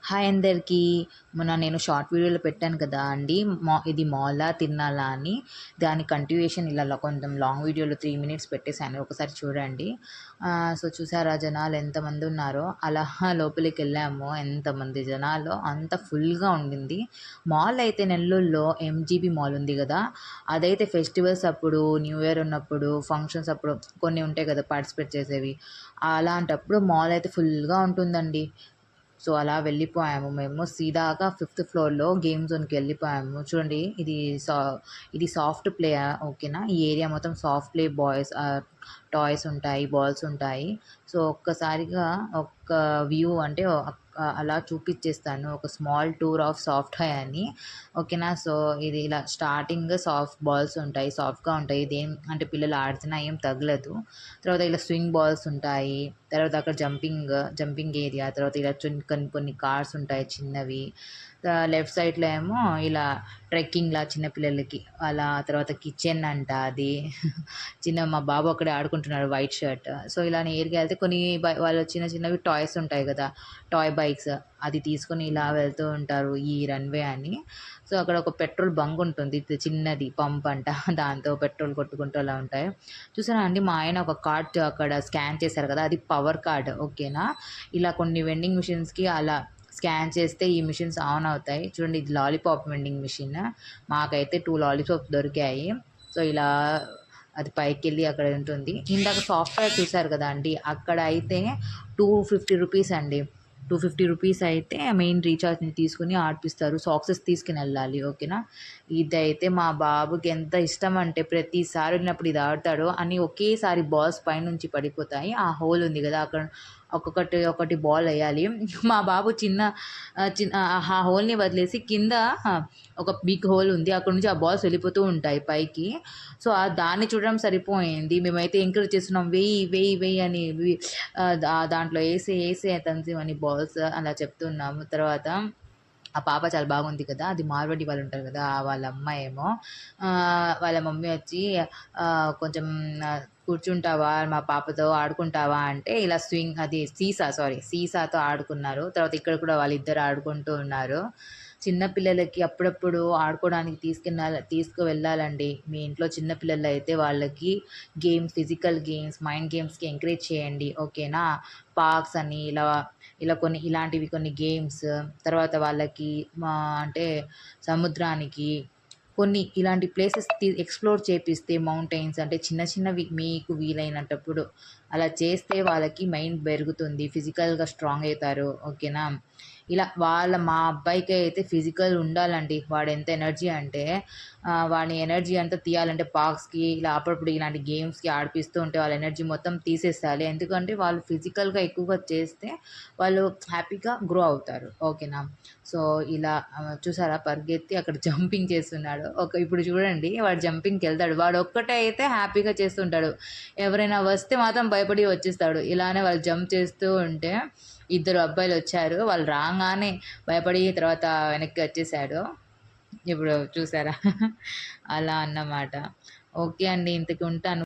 Hi అందరికీ. మొన్న నేను షార్ట్ వీడియోలో పెట్టాను కదా అండి. ఇది మాలా, తిర్నాలా అని. దాని కంటిన్యూయేషన్ ఇలా కొంచెం లాంగ్ వీడియోలో 3 మినిట్స్ పెట్టేశాను. ఒకసారి చూడండి. సో, చూసారా జనాలు ఎంతమంది ఉన్నారో. అలా లోపలికెళ్ళాము. ఎంతమంది జనాలో అంత ఫుల్‌గా ఉండింది. మాల్ అయితే నెల్లూరులో ఎంజీబీ మాల్ ఉంది గదా! అదైతే ఫెస్టివల్స్ అప్పుడు, న్యూ ఇయర్ ఉన్నప్పుడు, ఫంక్షన్స్ అప్పుడు కొన్ని ఉంటాయి కదా పార్టిసిపేట్ చేసేవి. అలాంటప్పుడు మాల్ అయితే ఫుల్‌గా ఉంటుందండి. సో, అలా వెళ్ళిపోయాము మేము. సీదాగా ఫిఫ్త్ ఫ్లోర్‌లో గేమ్ జోన్‌కి వెళ్ళిపోయాము. చూడండి సా ఇది సాఫ్ట్ ప్లే ఓకేనా. ఈ ఏరియా మొత్తం సాఫ్ట్ ప్లే టాయ్స్ ఉంటాయి, బాల్స్ ఉంటాయి. సో, ఒక్కసారిగా ఒక్క వ్యూ అంటే అలా చూపిచ్చేస్తాను. ఒక small tour of soft toy అని. ఓకేనా. సో, ఇది ఇలా స్టార్టింగ్ సాఫ్ట్ బాల్స్ ఉంటాయి. సాఫ్ట్‌గా ఉంటాయి. ఇదేం అంటే పిల్లలు ఆడుతున్నా ఏం తగలదు. తర్వాత ఇలా స్వింగ్ బాల్స్ ఉంటాయి. తర్వాత అక్కడ జంపింగ్ ఏరియా. తర్వాత ఇలా కొన్ని కొన్ని కార్స్ ఉంటాయి చిన్నవి. లెఫ్ట్ సైడ్‌లో ఏమో ఇలా ట్రెక్కింగ్‌లా చిన్న పిల్లలకి అలా. తర్వాత కిచెన్ అంట అది. మా బాబు ఒక్కడే ఆడుకుంటున్నాడు వైట్ షర్ట్. సో, ఇలా నేరుగా ఎళ్తే కొన్ని వాళ్ళు చిన్న చిన్నవి టాయ్స్ ఉంటాయి గదా! టాయ్ బైక్స్ అది తీసుకొని ఇలా వెళ్తూ ఉంటారు ఈ రన్‌వే అని. సో, అక్కడ ఒక పెట్రోల్ బంక్ ఉంటుంది. చిన్నది పంప్ అంట. దాంతో పెట్రోల్ కొట్టుకుంటూ అలా ఉంటాయి. చూసారా అండి, మా ఆయన ఒక కార్డ్ అక్కడ స్కాన్ చేశారు కదా! అది పవర్ కార్డ్ ఓకేనా. ఇలా కొన్ని వెండింగ్ మిషన్స్‌కి అలా స్కాన్ చేస్తే ఈ మిషన్స్ ఆన్ అవుతాయి. చూడండి, ఇది లాలీపాప్ వెండింగ్ మిషన్. మాకైతే 2 లాలీపాప్స్ దొరికాయి. సో, ఇలా అది పైకెళ్ళి అక్కడ ఉంటుంది. ఇందాక సాఫ్ట్‌వేర్ చూసారు కదా అండి, అక్కడ అయితే రూ. 250 అండి. రూ. 250 అయితే మెయిన్ రీచార్జ్‌ని తీసుకొని ఆడిపిస్తారు. సాక్సెస్ తీసుకొనెళ్ళాలి ఓకేనా. ఇదైతే మా బాబుకి ఎంత ఇష్టమంటే ప్రతిసారి వెళ్ళినప్పుడు ఇది ఆడతాడు. అని ఒకేసారి బాల్స్ పైనుంచి పడిపోతాయి. ఆ హోల్ ఉంది గదా! అక్కడ ఒకటి బాల్ ఎయ్యాలి. మా బాబు ఆ హోల్‌ని వదిలేసి కింద ఒక బిగ్ హోల్ ఉంది. అక్కడి నుంచి ఆ బాల్స్ వెళ్ళిపోతూ ఉంటాయి పైకి. సో, దాన్ని చూడడం సరిపోయింది. మేమైతే ఎంకరేజ్ చేస్తున్నాం. వెయ్యి, వెయ్యి, వెయ్యి అని దాంట్లో ఏసేయి తంజిమ్ అని బాల్స్ అలా చెప్తున్నాము. తర్వాత ఆ పాప చాలా బాగుంది కదా! అది మార్వాడి వాళ్ళు ఉంటారు కదా! వాళ్ళ అమ్మాయేమో వాళ్ళ మమ్మీ వచ్చి కొంచెం కూర్చుంటావా? మా పాపతో ఆడుకుంటావా? అంటే ఇలా సీసాతో ఆడుకున్నారు. తర్వాత ఇక్కడ కూడా వాళ్ళిద్దరు ఆడుకుంటూ ఉన్నారు. చిన్న పిల్లలకి అప్పుడప్పుడు ఆడుకోవడానికి తీసుకువెళ్ళాలండి. మీ ఇంట్లో చిన్న పిల్లలైతే వాళ్ళకి ఫిజికల్ గేమ్స్, మైండ్ గేమ్స్‌కి ఎంకరేజ్ చేయండి. ఓకేనా. పార్క్స్ అని ఇలాంటివి కొన్ని గేమ్స్, తర్వాత వాళ్ళకి అంటే సముద్రానికి ఇలాంటి ప్లేసెస్ ఎక్స్‌ప్లోర్ చేపిస్తే మౌంటైన్స్ అంటే చిన్న చిన్నవి మీకు వీలైనటప్పుడు అలా చేస్తే వాళ్ళకి మైండ్ పెరుగుతుంది. ఫిజికల్‌గా స్ట్రాంగ్ అయితారు. ఓకేనా. మా అబ్బాయికి అయితే ఫిజికల్ ఉండాలండి. వాడెంత ఎనర్జీ అంటే వాని ఎనర్జీ అంతా తీయాలంటే పార్క్స్‌కి ఇలా అప్పుడప్పుడు ఇలాంటి గేమ్స్‌కి ఆడిపిస్తూ ఉంటే వాళ్ళ ఎనర్జీ మొత్తం తీసేసేయాలి. ఎందుకంటే వాళ్ళు ఫిజికల్‌గా ఎక్కువగా చేస్తే వాళ్ళు హ్యాపీగా గ్రో అవుతారు. ఓకేనా. సో, ఇలా చూసారా పరిగెత్తి అక్కడ జంపింగ్ చేస్తున్నాడు. ఇప్పుడు చూడండి, వాడు జంపింగ్‌కెళ్తాడు. వాడొక్కటే అయితే హ్యాపీగా చేస్తుంటాడు. ఎవరైనా వస్తే మాత్రం భయపడి వచ్చేస్తాడు. ఇలానే వాళ్ళు జంప్ చేస్తూ ఉంటే ఇద్దరు అబ్బాయిలొచ్చారు. వాళ్ళు రాంగానే భయపడి తర్వాత వెనక్కి వచ్చేసాడు. ఇప్పుడు చూసారా? అలా అన్నమాట. ఓకే అండి. ఇంతకి ఉంటాను.